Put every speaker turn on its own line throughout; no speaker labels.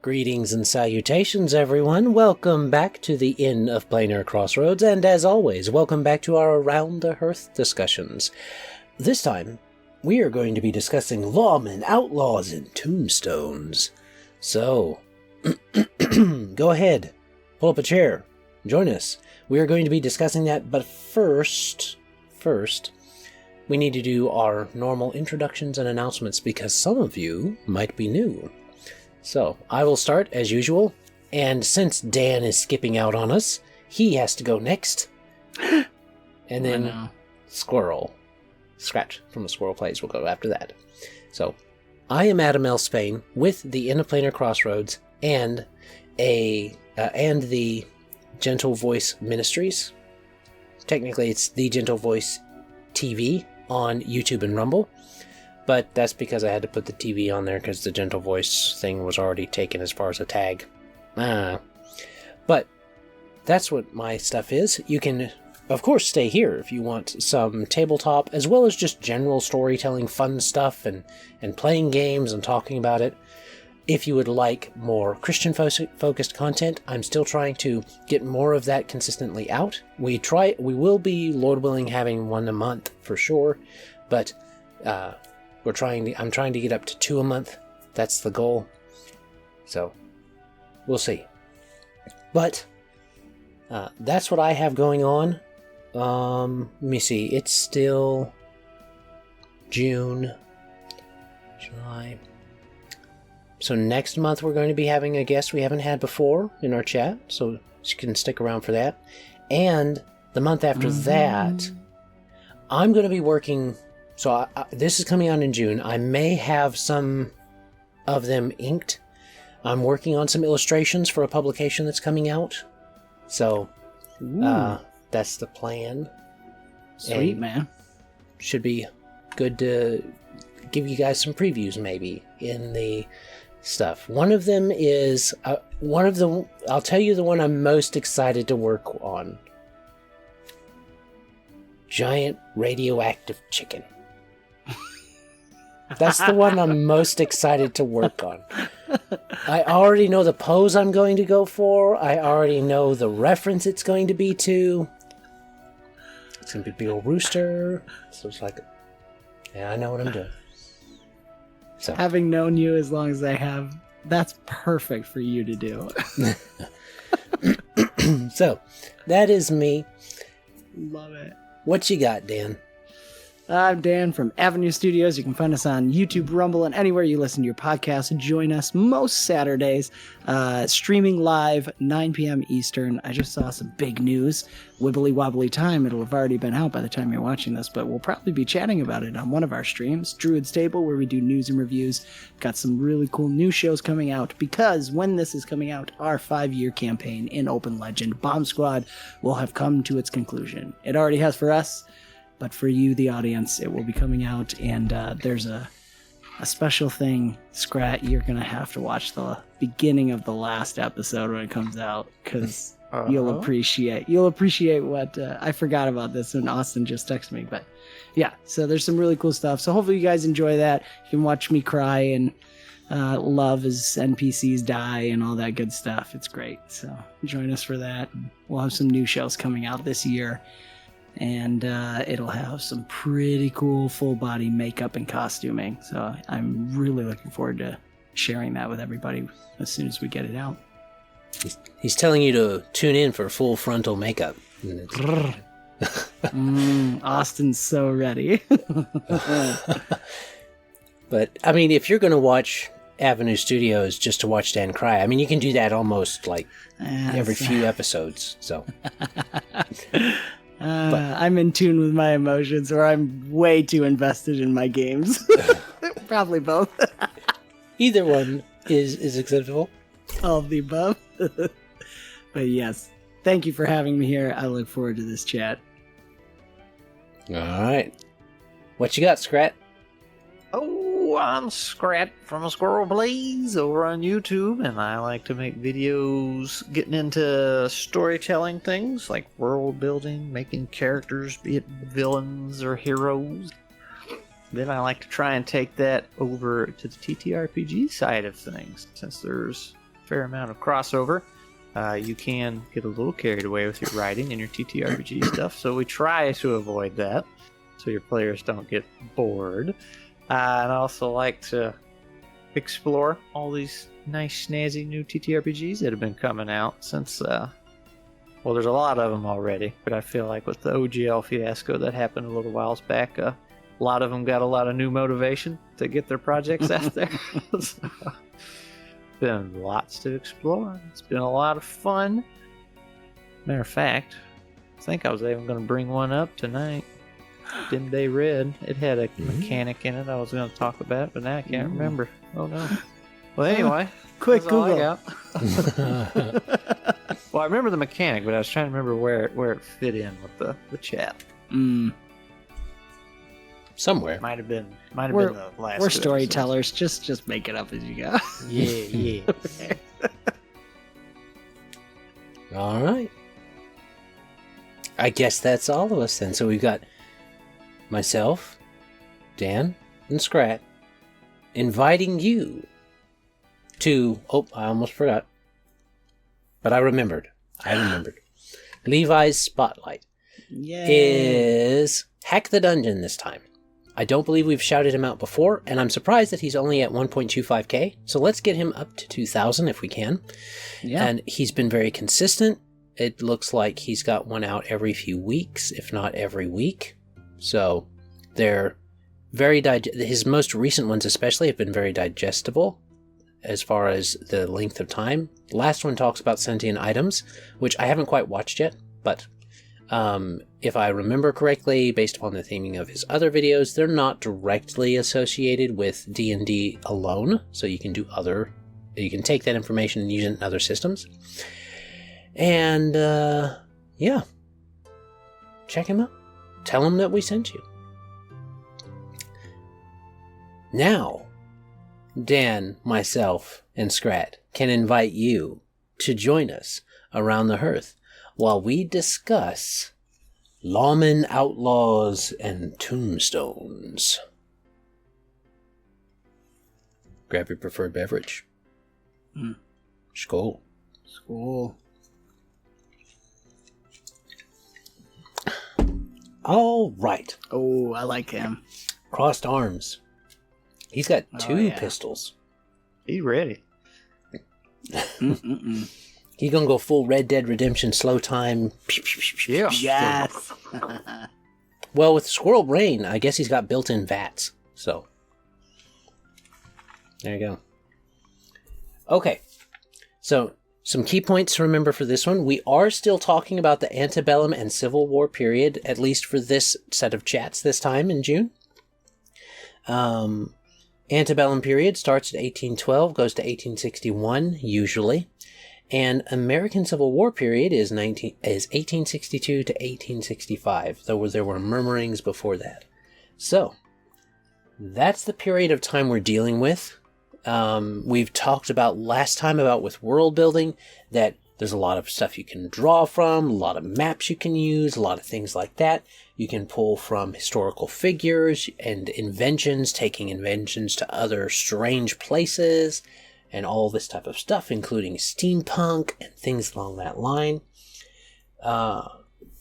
Greetings and salutations, everyone. Welcome back to the Inn of Planar Crossroads, and as always, welcome back to our Around the Hearth discussions. This time, we are going to be discussing Lawmen, Outlaws, and Tombstones. So, go ahead, pull up a chair, join us. We are going to be discussing that, but first, we need to do our normal introductions and announcements because some of you might be new. So, I will start as usual, and since Dan is skipping out on us, he has to go next. And then Squirrel. Scratch from the Squirrel Plays will go after that. So, I am Adam L. Spain with the Inn of Planar Crossroads and the Gentle Voice Ministries. Technically, it's the Gentle Voice TV on YouTube and Rumble. But that's because I had to put the TV on there because the Gentle Voice thing was already taken as far as a tag. But that's what my stuff is. You can, of course, stay here if you want some tabletop, as well as just general storytelling, fun stuff, and playing games and talking about it. If you would like more Christian-focused content, I'm still trying to get more of that consistently out. We will be, Lord willing, having one a month for sure, but I'm trying to get up to 2 a month. That's the goal. So, we'll see. But, that's what I have going on. Let me see. It's still June, July. So next month we're going to be having a guest we haven't had before in our chat. So you can stick around for that. And the month after that, I'm going to be working... So this is coming out in June. I may have some of them inked. I'm working on some illustrations for a publication that's coming out. So that's the plan.
Sweet, man.
Should be good to give you guys some previews maybe in the stuff. One of them is, I'll tell you the one I'm most excited to work on. Giant radioactive chicken. That's the one I'm most excited to work on. I already know the pose I'm going to go for. I already know the reference it's going to be to. It's going to be a big old rooster. So it's like, yeah, I know what I'm doing. So,
having known you as long as I have, that's perfect for you to do.
So, that is me.
Love it.
What you got, Dan?
I'm Dan from Avenue Studios. You can find us on YouTube, Rumble, and anywhere you listen to your podcast. Join us most Saturdays, streaming live, 9 p.m. Eastern. I just saw some big news. Wibbly wobbly time. It'll have already been out by the time you're watching this, but we'll probably be chatting about it on one of our streams, Druid's Table, where we do news and reviews. Got some really cool new shows coming out because when this is coming out, our 5-year campaign in Open Legend, Bomb Squad, will have come to its conclusion. It already has for us. But for you, the audience, it will be coming out, and there's a special thing, Scrat, you're going to have to watch the beginning of the last episode when it comes out, because you'll appreciate what, I forgot about this when Austin just texted me, but yeah, so there's some really cool stuff, so hopefully you guys enjoy that. You can watch me cry and love as NPCs die and all that good stuff. It's great, so join us for that. We'll have some new shows coming out this year. And it'll have some pretty cool full-body makeup and costuming. So I'm really looking forward to sharing that with everybody as soon as we get it out.
He's telling you to tune in for full frontal makeup.
Austin's so ready.
But, I mean, if you're going to watch Avenue Studios just to watch Dan cry, I mean, you can do that almost, like, every few episodes, so...
I'm in tune with my emotions, or I'm way too invested in my games. Probably both.
Either one is acceptable.
All of the above. But yes, thank you for having me here. I look forward to this chat.
All right. What you got, Scrat?
Oh, I'm Scrat from Squirrel Plays over on YouTube, and I like to make videos getting into storytelling things like world building, making characters, be it villains or heroes. Then I like to try and take that over to the TTRPG side of things, since there's fair amount of crossover. You can get a little carried away with your writing and your TTRPG stuff, so we try to avoid that so your players don't get bored. And I also like to explore all these nice, snazzy new TTRPGs that have been coming out since, well, there's a lot of them already, but I feel like with the OGL fiasco that happened a little whiles back, a lot of them got a lot of new motivation to get their projects out there. So, been lots to explore. It's been a lot of fun. Matter of fact, I think I was even going to bring one up tonight. Dim Day Red. It had a mechanic in it I was going to talk about, but now I can't remember. Oh no. Well, anyway,
quick
that's all
Google.
I got. Well, I remember the mechanic, but I was trying to remember where it fit in with the chat.
Somewhere.
Might have been the last.
We're
two
storytellers. Just make it up as you go.
Yeah. All right. I guess that's all of us then. So we've got myself, Dan, and Scrat inviting you to... Oh, I almost forgot. But I remembered. Levi's Spotlight is Hack the Dungeon this time. I don't believe we've shouted him out before, and I'm surprised that he's only at 1.25k. So let's get him up to 2,000 if we can. Yeah. And he's been very consistent. It looks like he's got one out every few weeks, if not every week. So they're very his most recent ones especially have been very digestible as far as the length of time. The last one talks about sentient items, which I haven't quite watched yet, but if I remember correctly, based upon the theming of his other videos, they're not directly associated with D&D alone, so you can take that information and use it in other systems. And, yeah. Check him out. Tell him that we sent you. Now, Dan, myself, and Scrat can invite you to join us around the hearth while we discuss Lawmen, Outlaws, and Tombstones. Grab your preferred beverage. Skål.
Skål.
All right.
Oh, I like him.
Crossed arms. He's got two pistols.
He's ready.
He's gonna go full Red Dead Redemption slow time.
Yeah.
Yes.
Well, with Squirrel Brain, I guess he's got built-in VATs. So there you go. Okay. So some key points to remember for this one. We are still talking about the antebellum and Civil War period, at least for this set of chats this time in June. Antebellum period starts at 1812, goes to 1861, usually. And American Civil War period is 1862 to 1865, though there were murmurings before that. So, that's the period of time we're dealing with. We've talked about last time with world building, that there's a lot of stuff you can draw from, a lot of maps you can use, a lot of things like that. You can pull from historical figures and inventions, taking inventions to other strange places, and all this type of stuff, including steampunk and things along that line.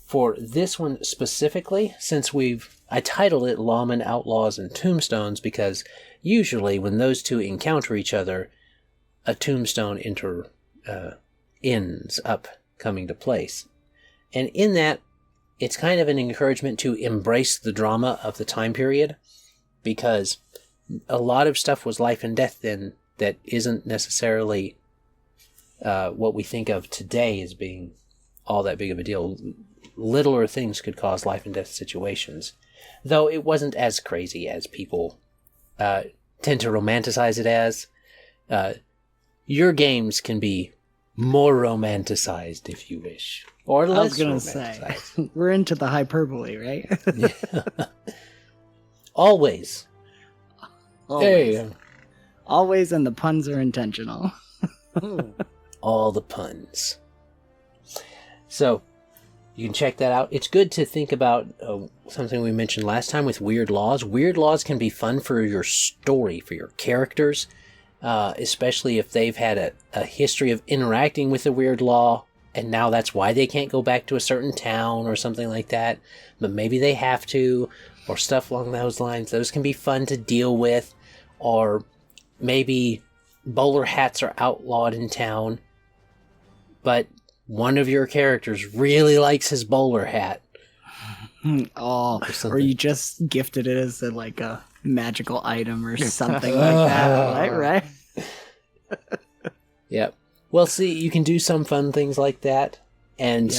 For this one specifically, since I titled it Lawmen, Outlaws, and Tombstones, because usually when those two encounter each other, a tombstone ends up coming to place. And in that, it's kind of an encouragement to embrace the drama of the time period, because a lot of stuff was life and death then that isn't necessarily what we think of today as being all that big of a deal. Littler things could cause life and death situations, though it wasn't as crazy as people tend to romanticize it as. Your games can be more romanticized if you wish, or less. I was going to say,
we're into the hyperbole, right?
Yeah. Always. Hey.
Always, and the puns are intentional.
All the puns. So, you can check that out. It's good to think about something we mentioned last time with weird laws. Weird laws can be fun for your story, for your characters. especially if they've had a history of interacting with the weird law, and now that's why they can't go back to a certain town or something like that, but maybe they have to, or stuff along those lines. Those can be fun to deal with. Or maybe bowler hats are outlawed in town, but one of your characters really likes his bowler hat.
Oh, or you just gifted it as like a magical item or something like that, right?
Yep. Well, see, you can do some fun things like that, and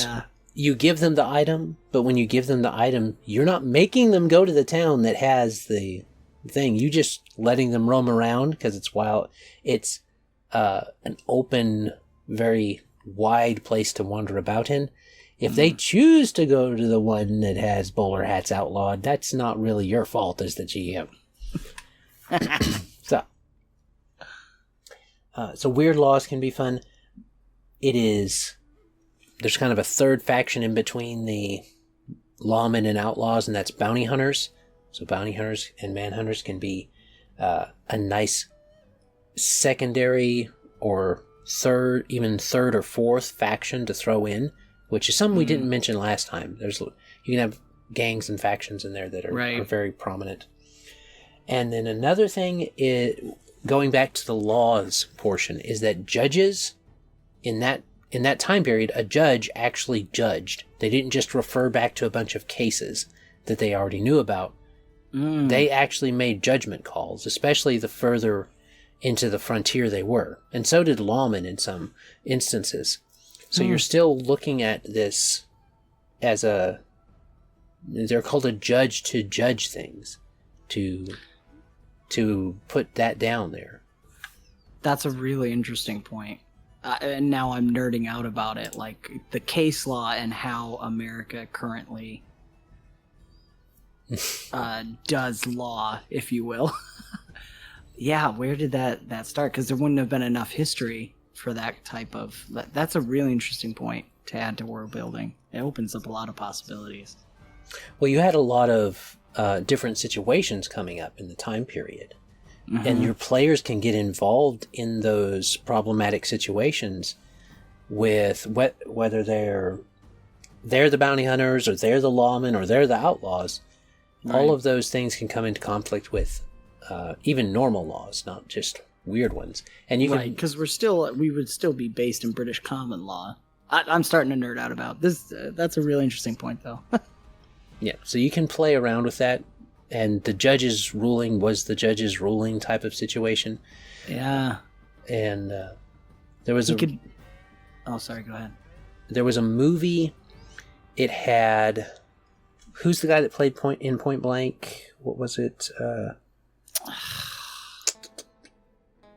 you give them the item, but when you give them the item, you're not making them go to the town that has the thing. You just letting them roam around because it's wild. It's an open, very wide place to wander about in. If they choose to go to the one that has bowler hats outlawed, that's not really your fault as the GM. So weird laws can be fun. There's kind of a third faction in between the lawmen and outlaws, and that's bounty hunters. So bounty hunters and manhunters can be a nice secondary or third or fourth faction to throw in, which is something we didn't mention last time. You can have gangs and factions in there that are very prominent. And then another thing is, going back to the laws portion, is that judges in that time period, a judge actually judged. They didn't just refer back to a bunch of cases that they already knew about. They actually made judgment calls, especially the further into the frontier they were. And so did lawmen in some instances. So you're still looking at this as they're called a judge to judge things, to put that down there.
That's a really interesting point. And now I'm nerding out about it, like the case law and how America currently does law, if you will. Yeah, where did that start? Because there wouldn't have been enough history for that type of... That's a really interesting point to add to world building. It opens up a lot of possibilities.
Well, you had a lot of different situations coming up in the time period. And your players can get involved in those problematic situations with whether they're the bounty hunters, or they're the lawmen, or they're the outlaws. Right. All of those things can come into conflict with even normal laws, not just weird ones. And you can,
because we would still be based in British common law. I'm starting to nerd out about this. That's a really interesting point, though.
Yeah, so you can play around with that. And the judge's ruling was the judge's ruling type of situation. Yeah. And there was
Oh, sorry, go ahead.
There was a movie. It had... Who's the guy that played Point Blank? What was it?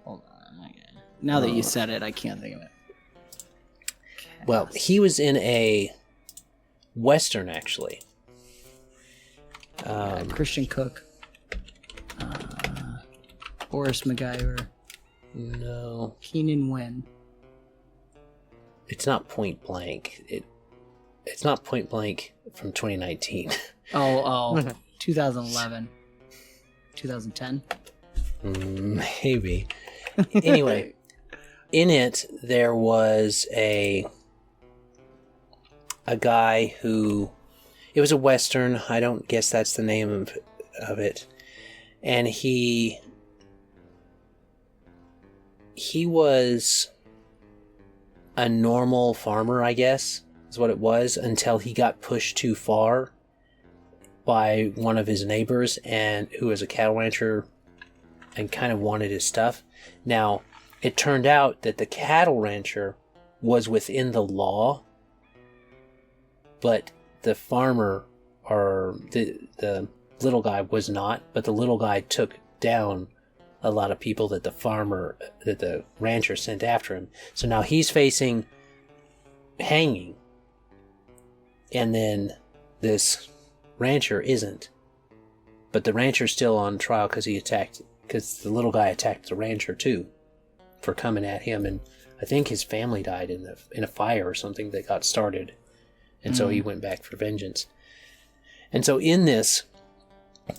Hold on. Now that you said it, I can't think of it.
Well, he was in a Western, actually.
Christian Cook, Boris MacGyver.
No.
Keenan Wynn.
It's not Point Blank. It's not Point Blank from 2019.
Oh, 2011. 2010?
Maybe. Anyway, in it, there was a guy who... It was a Western. I don't guess that's the name of it. And he was a normal farmer, I guess, is what it was, until he got pushed too far by one of his neighbors, and who was a cattle rancher and kind of wanted his stuff. Now, it turned out that the cattle rancher was within the law, but the farmer, or the little guy, was not. But the little guy took down a lot of people that the rancher sent after him. So now he's facing hanging, and then this rancher isn't. But the rancher's still on trial because the little guy attacked the rancher too, for coming at him, and I think his family died in a fire or something that got started. And so he went back for vengeance. And so in this,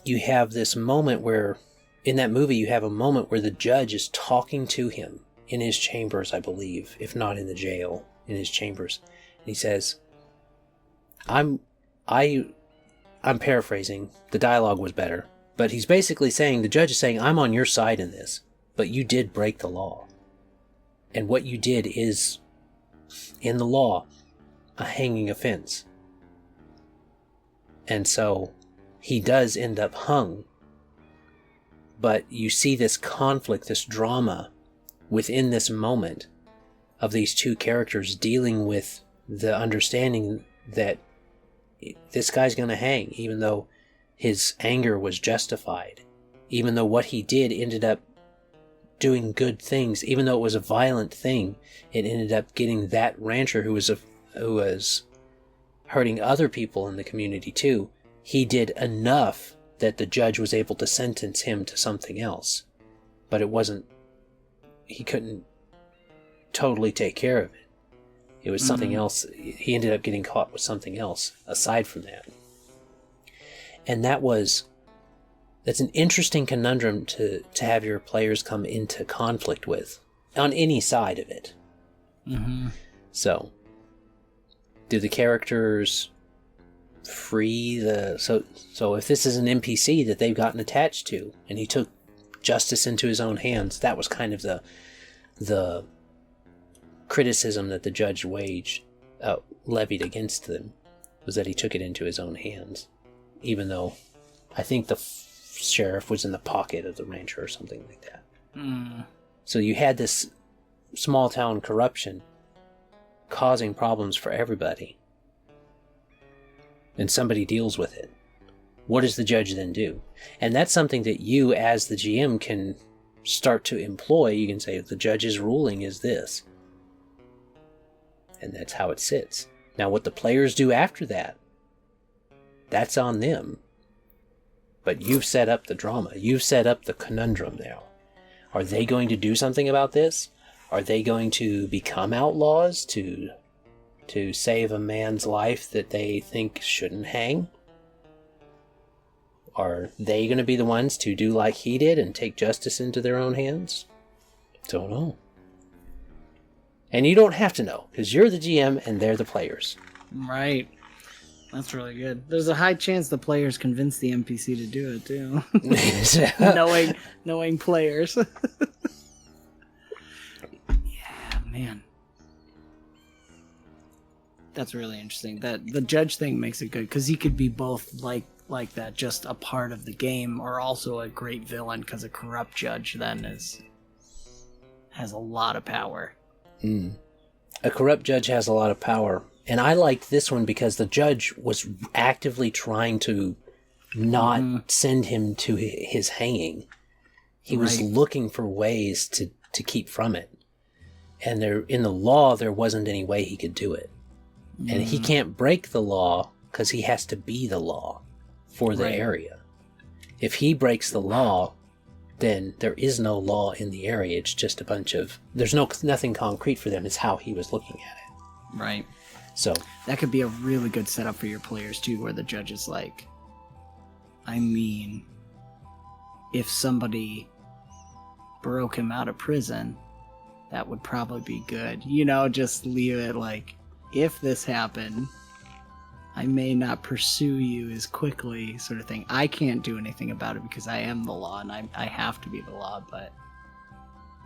you have this moment where in that movie, you have a moment where the judge is talking to him in his chambers, I believe, if not in the jail, in his chambers. And he says, I'm paraphrasing. The dialogue was better. But he's basically saying, the judge is saying, I'm on your side in this, but you did break the law. And what you did is, in the law, a hanging offense. And so, he does end up hung. But you see this conflict, this drama, within this moment of these two characters dealing with the understanding that this guy's going to hang, even though his anger was justified, even though what he did ended up doing good things, even though it was a violent thing, it ended up getting that rancher who was hurting other people in the community too. He did enough that the judge was able to sentence him to something else, but he couldn't totally take care of it. It was something else. He ended up getting caught with something else aside from that. And that's an interesting conundrum to have your players come into conflict with on any side of it. Mm-hmm. So, do the characters free so if this is an NPC that they've gotten attached to, and he took justice into his own hands, that was kind of the criticism that the judge levied against them, was that he took it into his own hands, even though I think the sheriff was in the pocket of the rancher or something like that. So you had this small town corruption causing problems for everybody, and somebody deals with it. What does the judge then do? And that's something that you as the GM can start to employ. You can say, the judge's ruling is this, and that's how it sits. Now what the players do after that, that's on them. But you've set up the drama. You've set up the conundrum now. Are they going to do something about this? Are they going to become outlaws to save a man's life that they think shouldn't hang? Are they going to be the ones to do like he did and take justice into their own hands? Don't know. And you don't have to know, because you're the GM and they're the players.
Right. That's really good. There's a high chance the players convince the NPC to do it, too. knowing players. Yeah, man. That's really interesting. That the judge thing makes it good, because he could be both like that, just a part of the game, or also a great villain, because a corrupt judge then has a lot of power.
A corrupt judge has a lot of power. And I liked this one because the judge was actively trying to not send him to his hanging. He was looking for ways to keep from it. And in the law, there wasn't any way he could do it. And he can't break the law because he has to be the law for the area. If he breaks the law, then there is no law in the area. It's just a bunch of... There's nothing concrete for them. It's how he was looking at it.
Right.
So
that could be a really good setup for your players, too, where the judge is like, I mean, if somebody broke him out of prison, that would probably be good. You know, just leave it like, if this happened, I may not pursue you as quickly, sort of thing. I can't do anything about it because I am the law, and I have to be the law, but...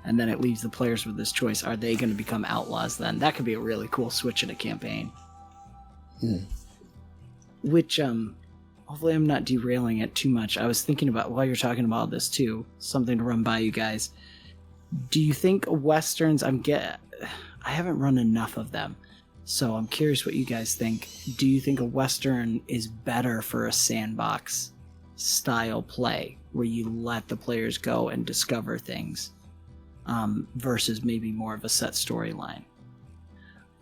And then it leaves the players with this choice. Are they going to become outlaws then? That could be a really cool switch in a campaign. Which, hopefully I'm not derailing it too much. I was thinking about, while you're talking about this too, something to run by you guys. Do you think Westerns, I haven't run enough of them, so I'm curious what you guys think. Do you think a Western is better for a sandbox style play, where you let the players go and discover things? Versus maybe more of a set storyline.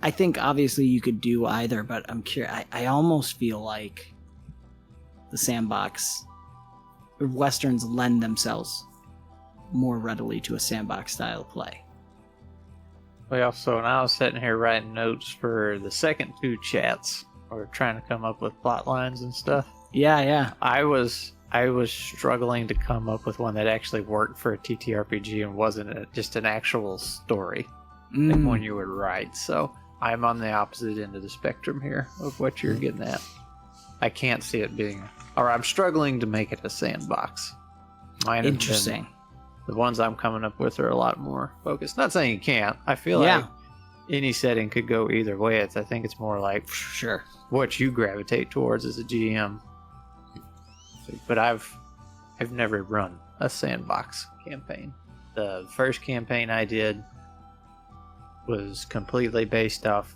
I think obviously you could do either, but I'm curious. I almost feel like the sandbox Westerns lend themselves more readily to a sandbox style play.
Well, so when I was sitting here writing notes for the second two chats, or trying to come up with plot lines and stuff.
Yeah.
I was I was struggling to come up with one that actually worked for a TTRPG and wasn't just an actual story, like one you would write. So I'm on the opposite end of the spectrum here of what you're getting at. I can't see it being, or I'm struggling to make it a sandbox.
Interesting.
The ones I'm coming up with are a lot more focused. Not saying you can't. I feel like any setting could go either way. I think it's more like
Sure.
what you gravitate towards as a GM. But I've never run a sandbox campaign. The first campaign I did was completely based off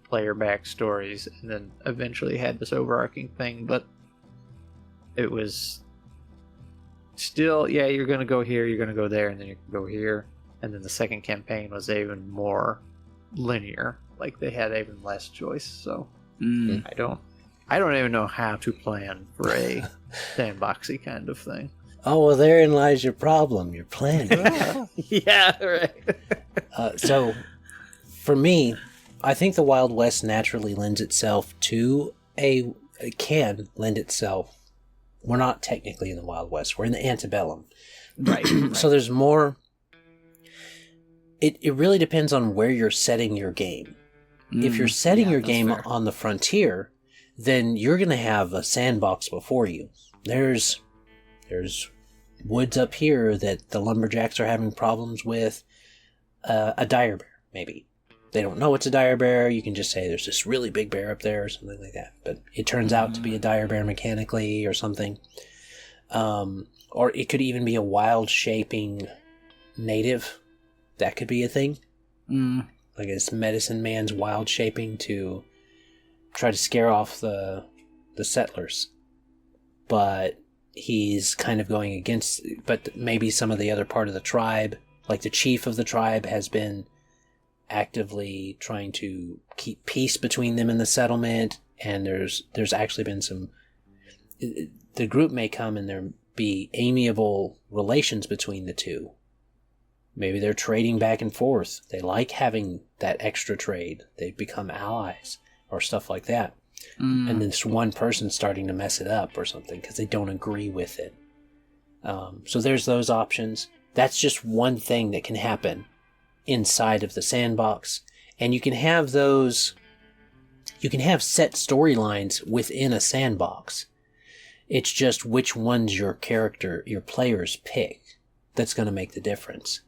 player backstories, and then eventually had this overarching thing. But it was still, you're going to go here, you're going to go there, and then you can go here. And then the second campaign was even more linear. Like they had even less choice. So I don't even know how to plan for a sandboxy kind of thing.
Oh, well, therein lies your problem. You're planning.
Yeah, right.
So, for me, I think the Wild West naturally lends itself to can lend itself. We're not technically in the Wild West. We're in the antebellum.
Right.
So there's more. It really depends on where you're setting your game. If you're setting your game on the frontier, then you're going to have a sandbox before you. There's woods up here that the lumberjacks are having problems with. A dire bear, maybe. They don't know it's a dire bear. You can just say there's this really big bear up there or something like that. But it turns out to be a dire bear mechanically or something. Or it could even be a wild shaping native. That could be a thing. Like it's medicine man's wild shaping to try to scare off the settlers. But he's kind of going against, but maybe some of the other part of the tribe, like the chief of the tribe, has been actively trying to keep peace between them in the settlement, and there's actually been some, the group may come and there be amiable relations between the two. Maybe they're trading back and forth. They like having that extra trade. They've become allies or stuff like that. And then this one person starting to mess it up or something because they don't agree with it. So there's those options. That's just one thing that can happen inside of the sandbox. And you can have those, you can have set storylines within a sandbox. It's just which ones your players pick that's going to make the difference.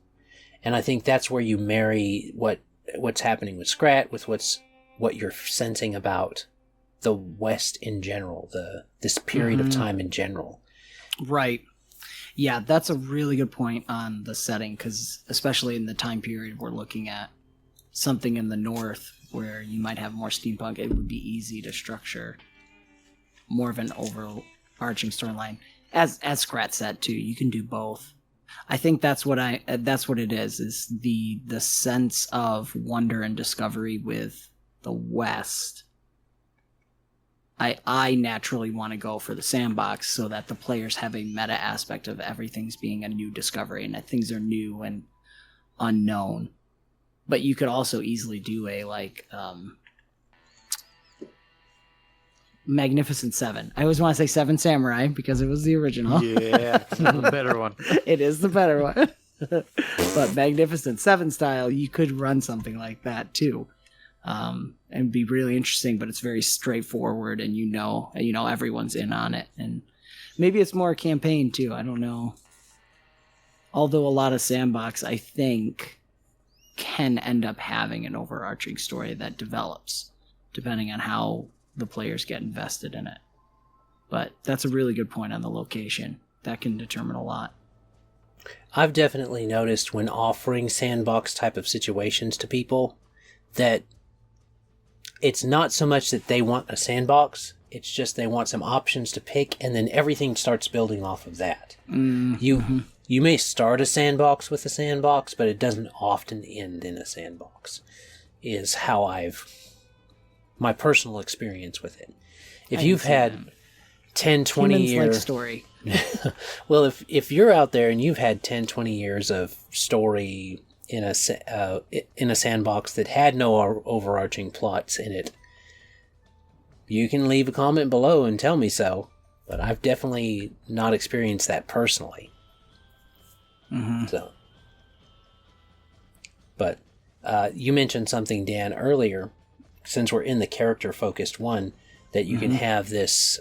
And I think that's where you marry what's happening with Scrat with what you're sensing about the West in general, this period of time in general.
Right. Yeah, that's a really good point on the setting, because especially in the time period we're looking at, something in the North where you might have more steampunk, it would be easy to structure more of an overarching storyline. As Scrat said too, you can do both. I think that's what it is the sense of wonder and discovery with the West. I naturally want to go for the sandbox so that the players have a meta aspect of everything's being a new discovery and that things are new and unknown. But you could also easily do a Magnificent Seven. I always want to say Seven Samurai because it was the original.
Yeah, it's the better one.
It is the better one. But Magnificent Seven style, you could run something like that too. And be really interesting, but it's very straightforward, and you know everyone's in on it, and maybe it's more a campaign too. I don't know. Although a lot of sandbox, I think, can end up having an overarching story that develops, depending on how the players get invested in it. But that's a really good point on the location. That can determine a lot.
I've definitely noticed when offering sandbox type of situations to people that it's not so much that they want a sandbox, it's just they want some options to pick, and then everything starts building off of that. You may start a sandbox with a sandbox, but it doesn't often end in a sandbox, is how my personal experience with it. If you've had 10, 20 years...
like story.
Well, if you're out there and you've had 10, 20 years of story in a sandbox that had no overarching plots in it, you can leave a comment below and tell me so. But I've definitely not experienced that personally.
Mm-hmm.
So, but you mentioned something, Dan, earlier, since we're in the character-focused one, that you can have this,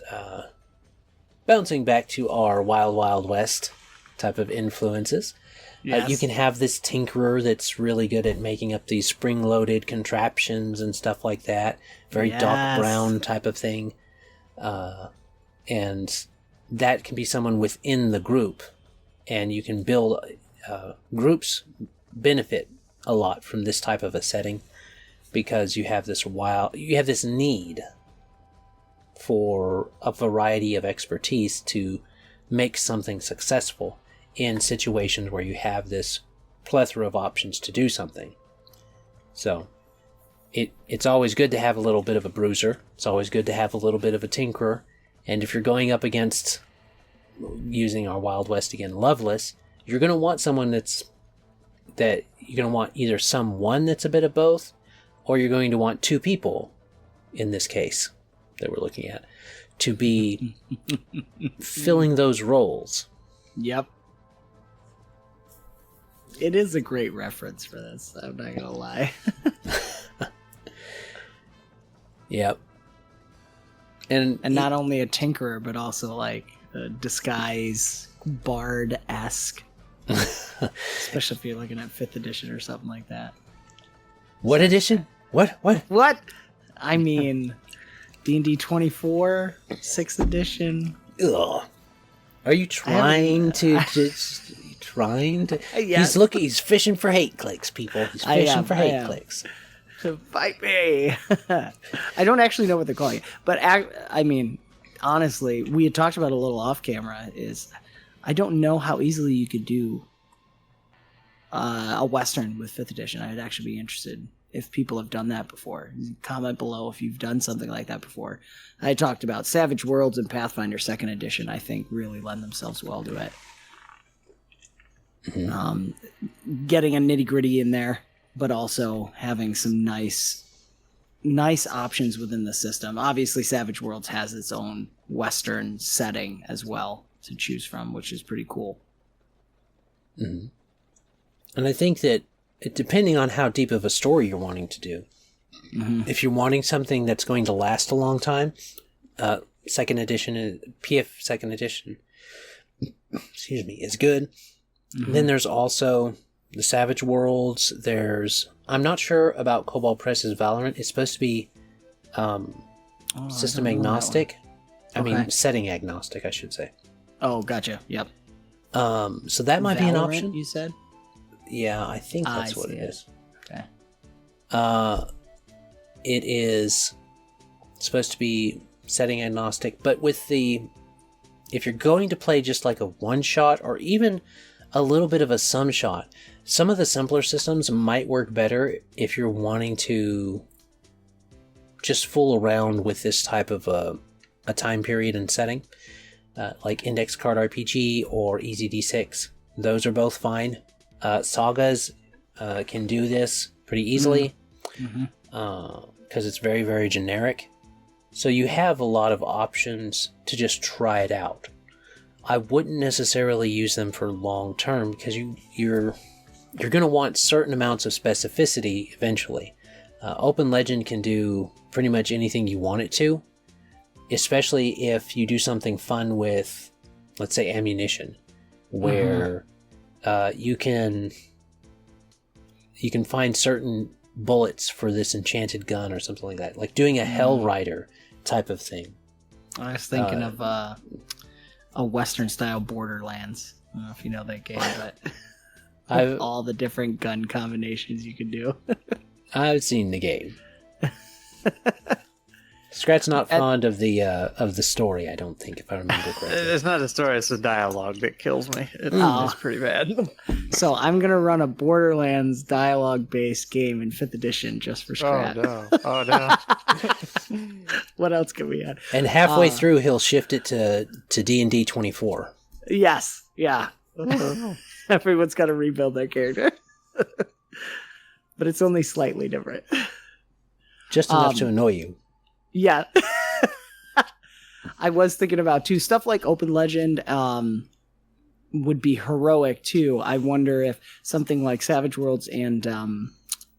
bouncing back to our Wild Wild West type of influences.
Yes.
You can have this tinkerer that's really good at making up these spring-loaded contraptions and stuff like that. Very dark brown type of thing. And that can be someone within the group. And you can build... groups benefit a lot from this type of a setting because you have this need for a variety of expertise to make something successful in situations where you have this plethora of options to do something. So it's always good to have a little bit of a bruiser. It's always good to have a little bit of a tinkerer. And if you're going up against, using our Wild West again, Loveless, you're going to want someone that you're going to want either someone that's a bit of both, or you're going to want two people, in this case, that we're looking at, to be filling those roles.
Yep. It is a great reference for this, I'm not going to lie.
Yep. And
not only a tinkerer, but also like a disguise, bard-esque. Especially if you're looking at 5th edition or something like that.
What edition? What?
I mean, D&D 24, 6th edition.
Ugh. Are you trying to just... Trying to...
Yes.
He's fishing for hate clicks, people. He's fishing for hate clicks.
Fight me. I don't actually know what they're calling it. But, I mean, honestly, we had talked about a little off camera, is I don't know how easily you could do a Western with 5th edition. I'd actually be interested if people have done that before. Comment below if you've done something like that before. I talked about Savage Worlds and Pathfinder 2nd edition, I think, really lend themselves well to it. Mm-hmm. Getting a nitty-gritty in there, but also having some nice options within the system. Obviously, Savage Worlds has its own Western setting as well to choose from, which is pretty cool.
Mm-hmm. And I think that depending on how deep of a story you're wanting to do, if you're wanting something that's going to last a long time, 2nd edition, PF 2nd edition, excuse me, is good. Mm-hmm. Then there's also the Savage Worlds. I'm not sure about Cobalt Press's Valorant. It's supposed to be system agnostic. I mean, setting agnostic, I should say.
Oh, gotcha. Yep.
So that might be an option.
You said?
Yeah, I think that's what it is.
Okay.
It is supposed to be setting agnostic, but if you're going to play just like a one shot or even a little bit of a sum shot, some of the simpler systems might work better if you're wanting to just fool around with this type of a time period and setting, like Index Card RPG or Easy D6. Those are both fine. Sagas can do this pretty easily because it's very, very generic. So you have a lot of options to just try it out. I wouldn't necessarily use them for long term because you're going to want certain amounts of specificity eventually. Open Legend can do pretty much anything you want it to, especially if you do something fun with, let's say, ammunition, where you can find certain bullets for this enchanted gun or something like that, like doing a Hell Rider type of thing.
I was thinking of a Western style Borderlands. I don't know if you know that game, but all the different gun combinations you can do.
I've seen the game. Scrat's not fond of the story, I don't think, if I remember correctly.
It's not a story, it's the dialogue that kills me. It's pretty bad.
So I'm going to run a Borderlands dialogue-based game in 5th edition just for Scrat.
Oh, no.
What else can we add?
And halfway through, he'll shift it to D&D 24.
Yes, yeah. Everyone's got to rebuild their character. But it's only slightly different.
Just enough to annoy you.
Yeah. I was thinking about too stuff like Open Legend would be heroic too. I wonder if something like Savage Worlds and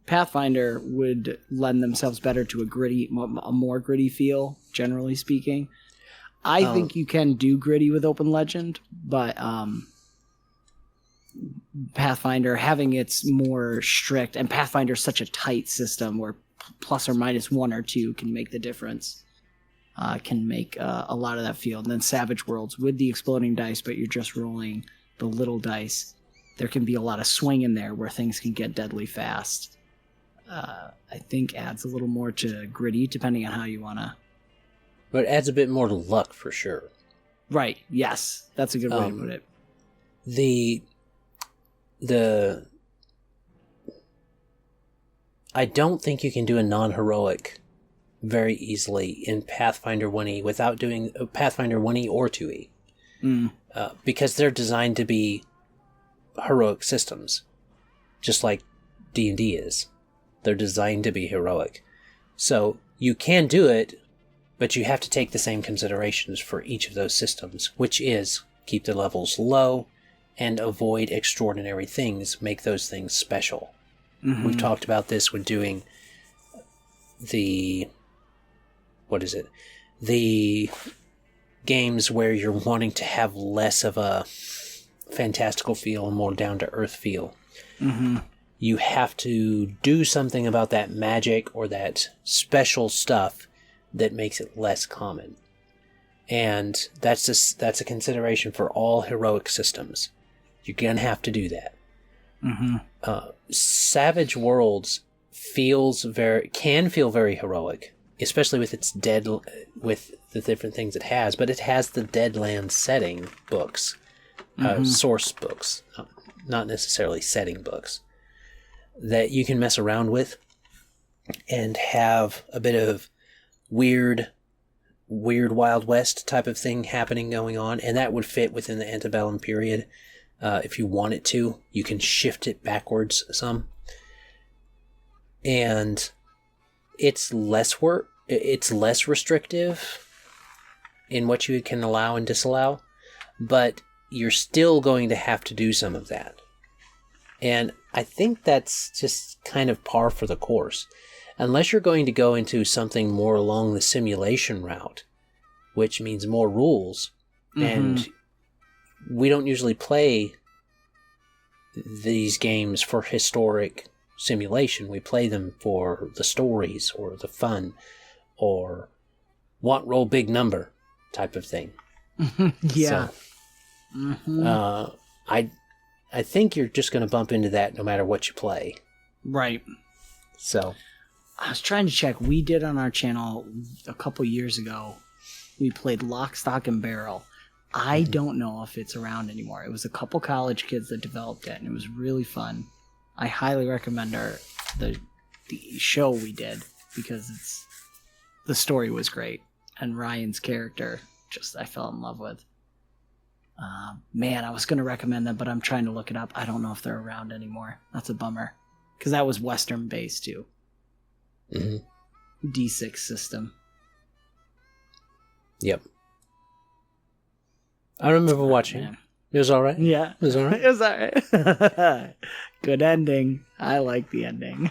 Pathfinder would lend themselves better to a more gritty feel, generally speaking. I think you can do gritty with Open Legend, but Pathfinder having its more strict, and Pathfinder's such a tight system where plus or minus 1 or 2 can make the difference. Can make a lot of that feel. And then Savage Worlds with the exploding dice, but you're just rolling the little dice. There can be a lot of swing in there where things can get deadly fast. I think adds a little more to gritty, depending on how you want to.
But it adds a bit more to luck for sure.
Right. Yes, that's a good way to put it.
I don't think you can do a non-heroic very easily in Pathfinder 1E without doing Pathfinder 1E or 2E. Because they're designed to be heroic systems, just like D&D is. They're designed to be heroic. So you can do it, but you have to take the same considerations for each of those systems, which is keep the levels low and avoid extraordinary things, make those things special. Mm-hmm. We've talked about this when doing the games where you're wanting to have less of a fantastical feel and more down-to-earth feel. Mm-hmm. You have to do something about that magic or that special stuff that makes it less common. And that's a consideration for all heroic systems. You're going to have to do that. Mm-hmm. Savage Worlds can feel very heroic, especially with with the different things it has, but it has the Deadlands setting books, source books, not necessarily setting books, that you can mess around with and have a bit of weird Wild West type of thing going on, and that would fit within the antebellum period. If you want it to, you can shift it backwards some. And it's less work. It's less restrictive in what you can allow and disallow, but you're still going to have to do some of that. And I think that's just kind of par for the course. Unless you're going to go into something more along the simulation route, which means more rules, and we don't usually play these games for historic simulation. We play them for the stories or the fun or roll big number type of thing.
Yeah.
So, I think you're just going to bump into that no matter what you play.
Right.
So
I was trying to check. We did on our channel a couple years ago. We played Lock, Stock, and Barrel. I don't know if it's around anymore. It was a couple college kids that developed it, and it was really fun. I highly recommend the show we did because the story was great, and Ryan's character I fell in love with. Man, I was going to recommend them, but I'm trying to look it up. I don't know if they're around anymore. That's a bummer because that was Western based too. D6 system.
Yep. I remember watching it. It was all right?
Yeah.
It was all right?
It was all right. Good ending. I like the ending.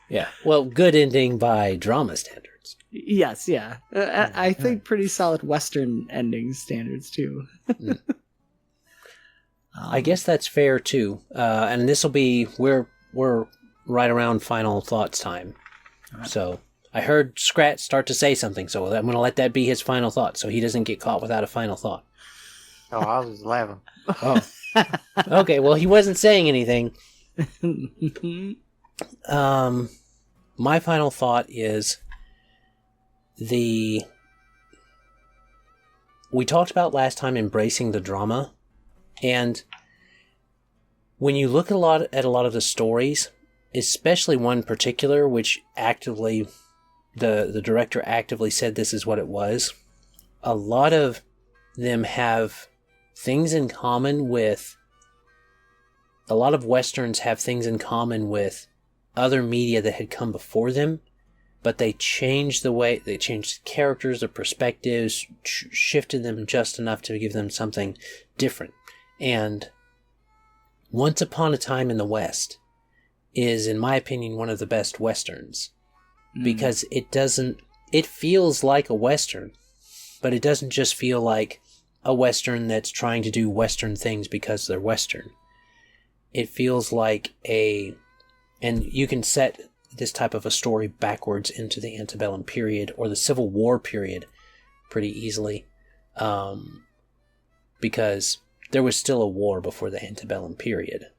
Yeah. Well, good ending by drama standards.
Yes, yeah. I think pretty solid Western ending standards, too.
I guess that's fair, too. And this will be... We're right around final thoughts time. Right. So... I heard Scrat start to say something, so I'm going to let that be his final thought, so he doesn't get caught without a final thought.
Oh, I was just laughing.
Oh. Okay, well, he wasn't saying anything. My final thought is we talked about last time embracing the drama, and when you look at a lot of the stories, especially one particular, which actively... The director actively said this is what it was. A lot of them have things in common with... A lot of Westerns have things in common with other media that had come before them but they changed they changed the characters, the perspectives, shifted them just enough to give them something different. And Once Upon a Time in the West is, in my opinion, one of the best Westerns. Because it feels like a Western, but it doesn't just feel like a Western that's trying to do Western things because they're Western. It feels like and you can set this type of a story backwards into the antebellum period or the Civil War period pretty easily, because there was still a war before the antebellum period.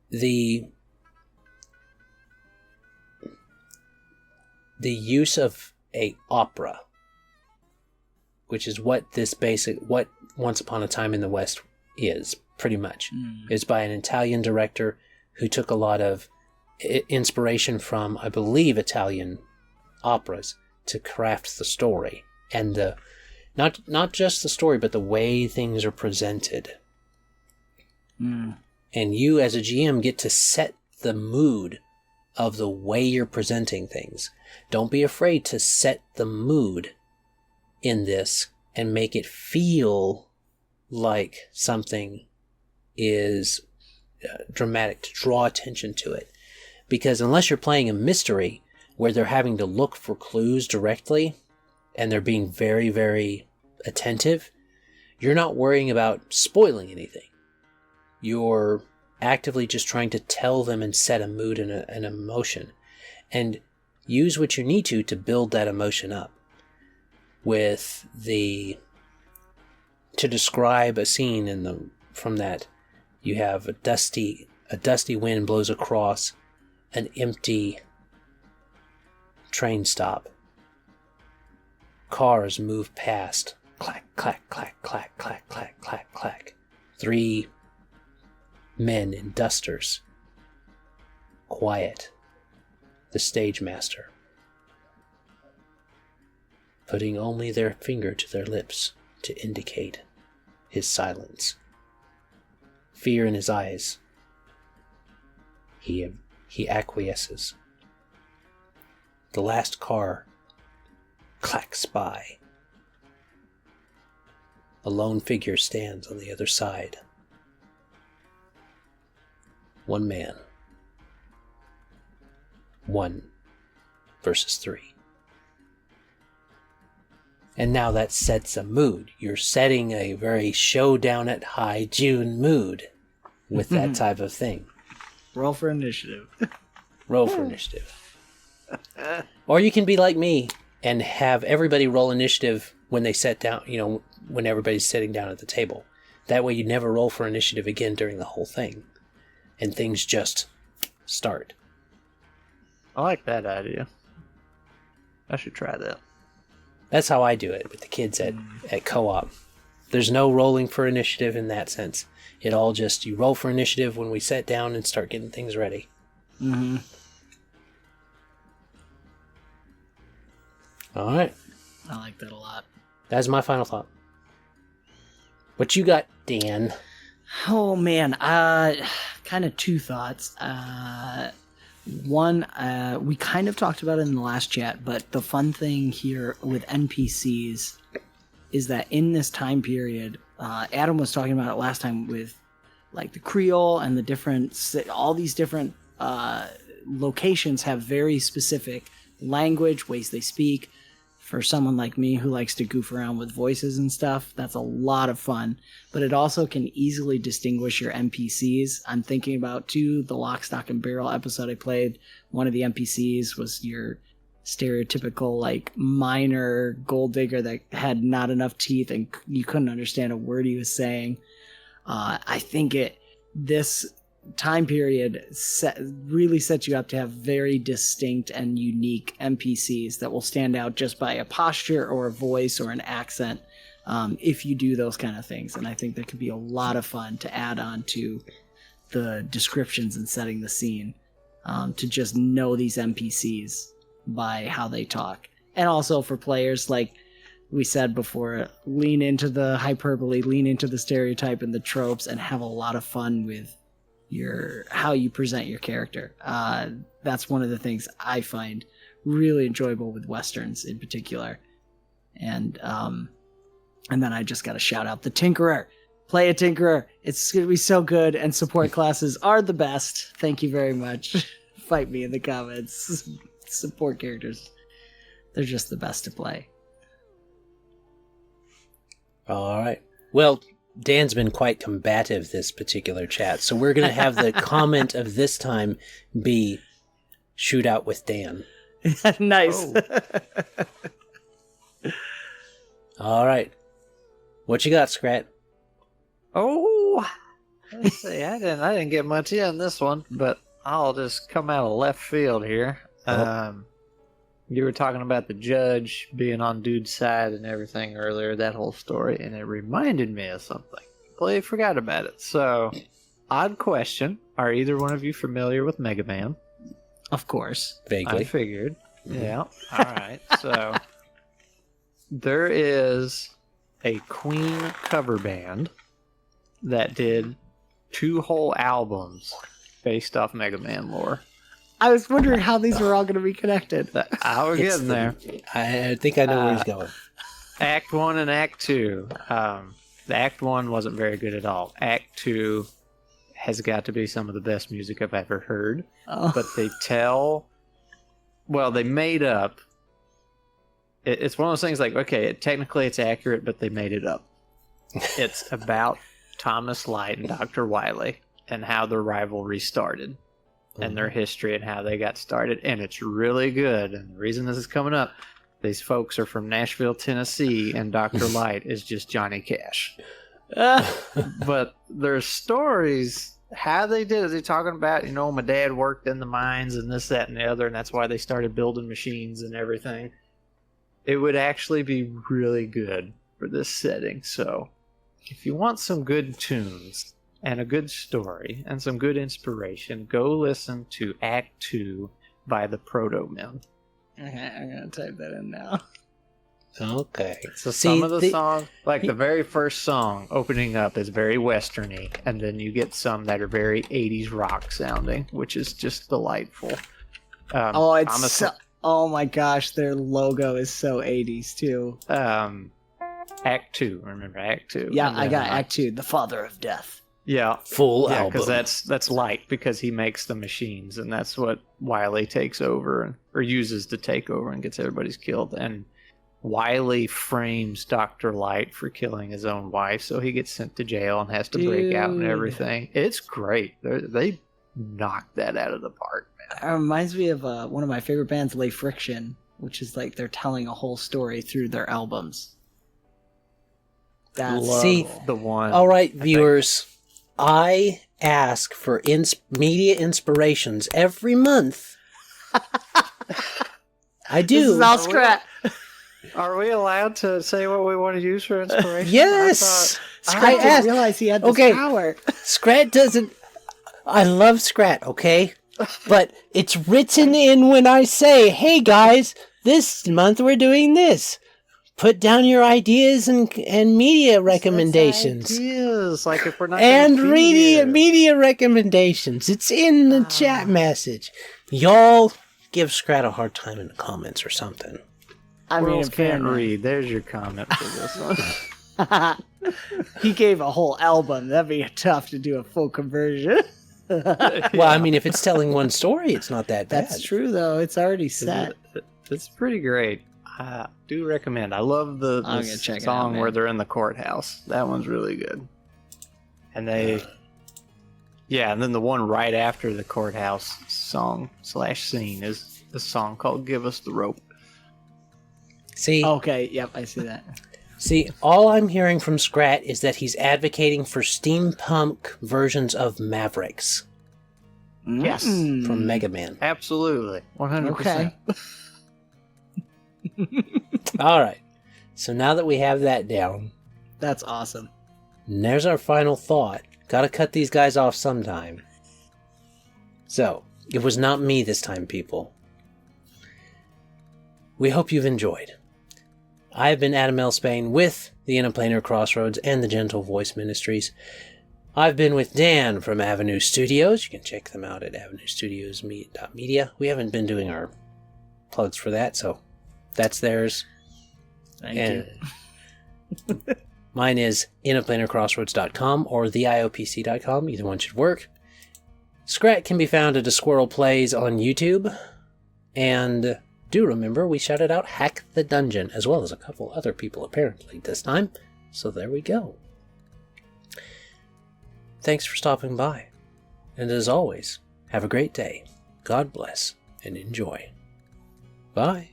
The use of a opera, which is what Once Upon a Time in the West is, pretty much. It's by an Italian director who took a lot of inspiration from, I believe, Italian operas to craft the story. And not just the story, but the way things are presented. And you, as a GM, get to set the mood of the way you're presenting things. Don't be afraid to set the mood in this and make it feel like something is dramatic, to draw attention to it. Because unless you're playing a mystery where they're having to look for clues directly and they're being very, very attentive, you're not worrying about spoiling anything. You're actively just trying to tell them and set a mood and an emotion. And use what you need to build that emotion up. To describe a scene from that, you have a dusty wind blows across an empty train stop. Cars move past. Clack, clack, clack, clack, clack, clack, clack, clack. 3 men in dusters. Quiet. The stage master, putting only their finger to their lips to indicate his silence. Fear in his eyes. He acquiesces. The last car clacks by. A lone figure stands on the other side. 1 man. 1 versus 3. And now that sets a mood. You're setting a very Showdown at High June mood with that type of thing.
Roll for initiative.
Roll for initiative. Or you can be like me and have everybody roll initiative when they sit down, when everybody's sitting down at the table. That way you never roll for initiative again during the whole thing. And things just start.
I like that idea. I should try that.
That's how I do it with the kids at co-op. There's no rolling for initiative in that sense. It all just, you roll for initiative when we sit down and start getting things ready.
Mm-hmm.
All right.
I like that a lot. That's
my final thought. What you got, Dan?
Oh, man. Kind of 2 thoughts. One, we kind of talked about it in the last chat, but the fun thing here with NPCs is that in this time period, Adam was talking about it last time with like the Creole and all these different locations have very specific language, ways they speak. For someone like me who likes to goof around with voices and stuff, that's a lot of fun. But it also can easily distinguish your NPCs. I'm thinking about, too, the Lock, Stock, and Barrel episode I played. One of the NPCs was your stereotypical, like, miner gold digger that had not enough teeth and you couldn't understand a word he was saying. I think this time period really sets you up to have very distinct and unique NPCs that will stand out just by a posture or a voice or an accent, if you do those kind of things. And I think that could be a lot of fun to add on to the descriptions and setting the scene, to just know these NPCs by how they talk. And also for players, like we said before, lean into the hyperbole, lean into the stereotype and the tropes, and have a lot of fun with how you present your character. That's one of the things I find really enjoyable with Westerns in particular. And then I just got to shout out the Tinkerer. Play a Tinkerer. It's going to be so good, and support classes are the best. Thank you very much. Fight me in the comments. Support characters. They're just the best to play.
All right. Well, Dan's been quite combative this particular chat, so we're going to have the comment of this time be Shootout with Dan.
Nice.
Oh.
All right. What you got, Scrat?
Oh, let's see. I didn't get much in this one, but I'll just come out of left field here. You were talking about the judge being on dude's side and everything earlier, that whole story, and it reminded me of something. Completely forgot about it. So, odd question. Are either one of you familiar with Mega Man?
Of course.
Vaguely.
I figured. Yeah. All right. So, there is a Queen cover band that did 2 whole albums based off Mega Man lore.
I was wondering how these were all going to be connected.
I was getting there.
I think I know where he's going.
Act 1 and Act 2. The Act 1 wasn't very good at all. Act 2 has got to be some of the best music I've ever heard.
Oh.
But they made up. It's one of those things like, okay, technically it's accurate, but they made it up. It's about Thomas Light and Dr. Wily and how their rivalry started. And their history and how they got started, and it's really good. And the reason this is coming up, these folks are from Nashville, Tennessee, and Dr. Light is just Johnny Cash. But their stories, how they did it, they're talking about, my dad worked in the mines and this, that, and the other, and that's why they started building machines and everything. It would actually be really good for this setting. So, if you want some good tunes and a good story and some good inspiration, go listen to Act 2 by the Proto-Men.
Okay, I'm going to type that in now.
Okay.
So some of the songs, like the very first song opening up is very westerny, and then you get some that are very 80s rock sounding, which is just delightful.
Oh my gosh, their logo is so 80s too.
Act 2, remember Act 2?
Yeah, I got Act 2, The Father of Death.
Yeah,
full album.
Because that's Light, because he makes the machines, and that's what Wily takes over or uses to take over and gets everybody's killed. And Wily frames Dr. Light for killing his own wife, so he gets sent to jail and has to break out and everything. It's great. They knocked that out of the park, man.
It reminds me of one of my favorite bands, Lay Friction, which is like they're telling a whole story through their albums.
That's the one.
All right, viewers. I ask for media inspirations every month. I do.
This is all Scrat.
Are we allowed to say what we want to use for inspiration?
Yes.
Scrat didn't realize he had this power.
Scrat doesn't. I love Scrat, okay? But it's written in when I say, hey guys, this month we're doing this. Put down your ideas and media recommendations.
Ideas, like if we're not
and media recommendations. It's in the chat message. Y'all give Scrat a hard time in the comments or something.
I mean,
can't read. There's your comment for this one.
He gave a whole album. That'd be tough to do a full conversion.
Well, I mean, if it's telling one story, it's not that bad.
That's true, though. It's already set.
It's pretty great. I do recommend. I love the song where they're in the courthouse. That one's really good. And and then the one right after the courthouse song / scene is the song called "Give Us the Rope."
See?
Okay, yep, I see that.
See, all I'm hearing from Scrat is that he's advocating for steampunk versions of Mavericks.
Yes.
From Mega Man.
Absolutely. 100%.
Okay.
All right. So now that we have that down.
That's awesome.
And there's our final thought. Gotta cut these guys off sometime. So, it was not me this time, people. We hope you've enjoyed. I have been Adam L. Spain with the Interplanar Crossroads and the Gentle Voice Ministries. I've been with Dan from Avenue Studios. You can check them out at avenuestudios.media. We haven't been doing our plugs for that, so that's theirs.
Thank you.
Mine is inaplanarcrossroads.com or theiopc.com. Either one should work. Scrat can be found at A Squirrel Plays on YouTube. And do remember, we shouted out Hack the Dungeon, as well as a couple other people apparently this time. So there we go. Thanks for stopping by. And as always, have a great day. God bless and enjoy. Bye.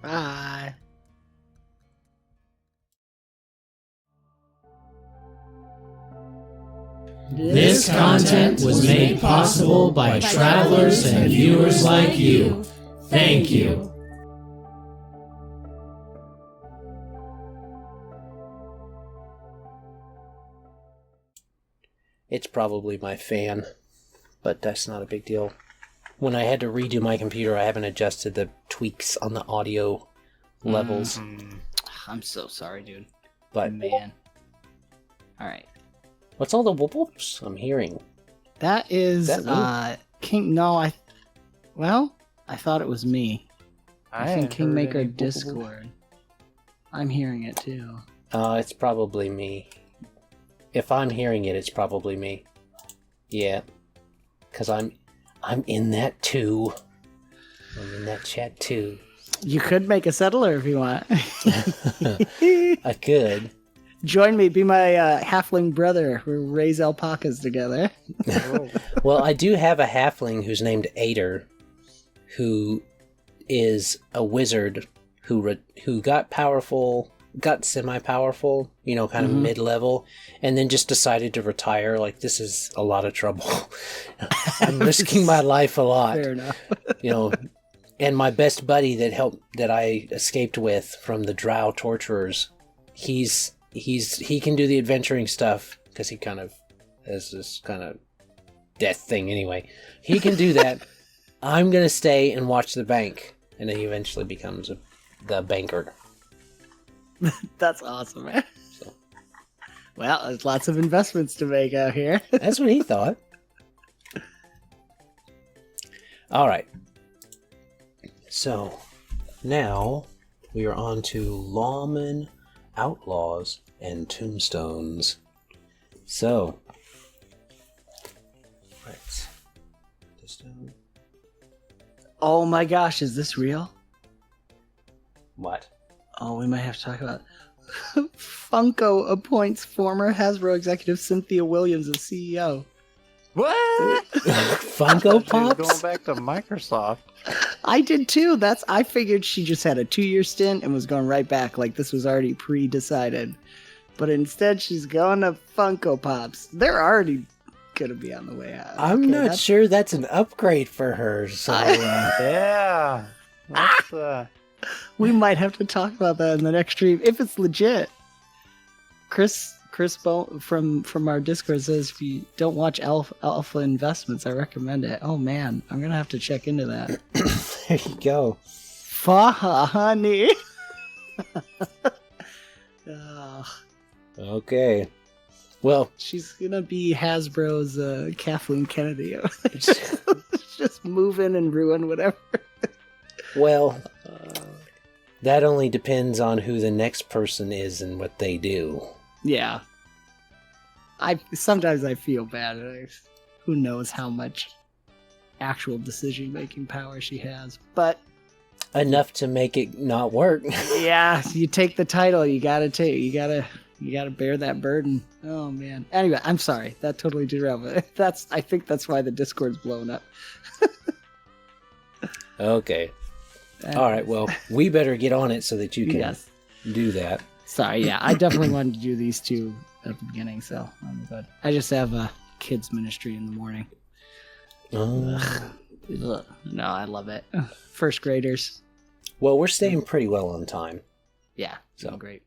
Bye.
This content was made possible by travelers and viewers like you. Thank you.
It's probably my fan, but that's not a big deal. When I had to redo my computer, I haven't adjusted the tweaks on the audio levels.
I'm so sorry, dude.
But
Man. All right.
what's all the whoop whoops I'm hearing?
That is
Is that me?
King. No, I thought it was me. I think Kingmaker Discord. I'm hearing it too.
It's probably me. If I'm hearing it, it's probably me. Yeah. Because I'm in that too. I'm in that chat too.
You could make a settler if you want.
I could.
Join me, be my halfling brother. We raise alpacas together.
Well, I do have a halfling who's named Ader, who is a wizard who got powerful, got semi-powerful, kind of mid-level, and then just decided to retire. Like, this is a lot of trouble. I'm risking my life a lot.
Fair enough.
And my best buddy that I escaped with from the Drow torturers, he can do the adventuring stuff because he kind of has this kind of death thing anyway. He can do that. I'm gonna stay and watch the bank, and then he eventually becomes the banker.
That's awesome, man.
So.
Well, there's lots of investments to make out here.
That's what he thought. All right. So now we are on to Lawmen, Outlaws, and Tombstones. So, right.
Oh my gosh, is this real?
What?
Oh, we might have to talk about Funko appoints former Hasbro executive Cynthia Williams as CEO.
What?
Funko
She was
Pops?
going back to Microsoft.
I did too. I figured she just had a 2-year stint and was going right back, like this was already pre-decided. But instead, she's going to Funko Pops. They're already going to be on the way out.
I'm not sure that's an upgrade for her. So,
Yeah. That's,
we might have to talk about that in the next stream if it's legit. Chris from our Discord says if you don't watch Alpha Investments, I recommend it. Oh man, I'm gonna have to check into that.
there you go.
Honey.
Okay. Well,
she's gonna be Hasbro's Kathleen Kennedy. Just move in and ruin whatever.
well, that only depends on who the next person is and what they do.
Yeah. Sometimes I feel bad. Who knows how much actual decision-making power she has, but
enough to make it not work.
yeah, you take the title, you gotta bear that burden. Oh man. Anyway, I'm sorry. That totally derailed it. I think that's why the Discord's blown up.
Okay. All right. Well, we better get on it so that you can do that.
Sorry. Yeah, I definitely wanted to do these two at the beginning, so I'm good. I just have a kids ministry in the morning. No, I love it. First graders.
Well, we're staying pretty well on time.
Yeah, so great.